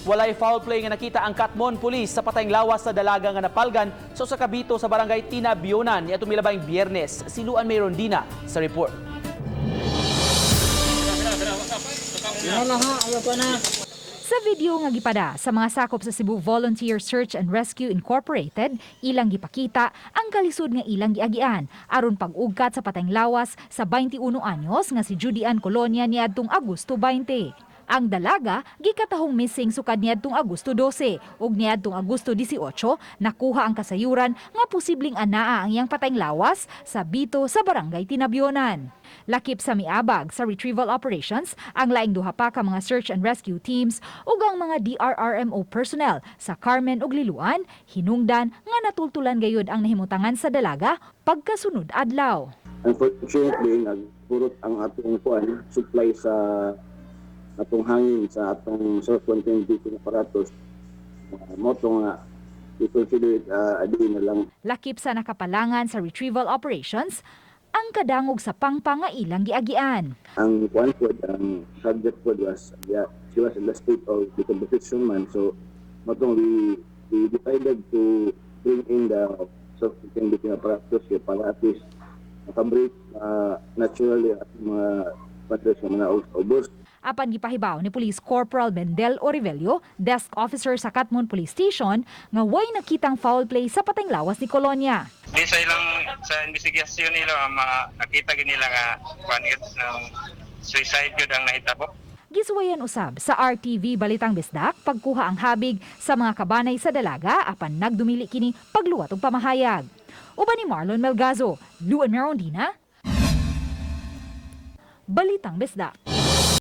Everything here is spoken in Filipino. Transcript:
Walay foul play nga nakita ang Katmon Police sa patayng lawas sa dalaga nga napalgan sa Kabito sa barangay Tinabionan niadtong milabayng Biyernes. Siluan may Rondina sa report. Sa video nga gipada sa mga sakop sa Cebu Volunteer Search and Rescue Incorporated, ilang gipakita ang kalisod nga ilang giagian aron pag-ugkat sa patayng lawas sa 21 anyos nga si Judy Ann Colonia niadtong Agosto 20. Ang dalaga gikatahong missing sukad niadtong Agosto 12 ug niadtong Agosto 18 nakuha ang kasayuran nga posibleng anaa ang iyang patayng lawas sa Bito sa barangay Tinabionan. Lakip sa miabag sa retrieval operations ang laing duha pa ka mga search and rescue teams ug ang mga DRRMO personnel sa Carmen ug Liloan hinungdan nga natultulan gayud ang nahimutangan sa dalaga pagkasunod adlaw. Unfortunately, nagpurot ang atong supply sa atong hangin sa atong self-contained breathing apparatus. Moto nga i-consider it adi na lang. Lakip sa nakapalangan sa retrieval operations ang kadangog sa pangpang nga ilang giagian. Ang ang subject po was, she was in the state of decomposition man. So, motong we decided to bring in the self-contained breathing apparatus para at least makabreak naturally at mga patres ng mga obos. Apan gipahibaw ni Police Corporal Bendel Orivelio, desk officer sa Katmon Police Station, nga way nakitang foul play sa patayng lawas ni Colonia. Di sa ilang sa investigasyon nila nakita gid nila nga suicide yun ang nahitabo. Gisuwayan usab sa RTV Balitang Bisdak pagkuha ang habig sa mga kabanay sa dalaga apan nagdumili kini pagluwat og pamahayag. Uban ni Marlon Melgazo, Luan Merondina, Balitang Bisdak.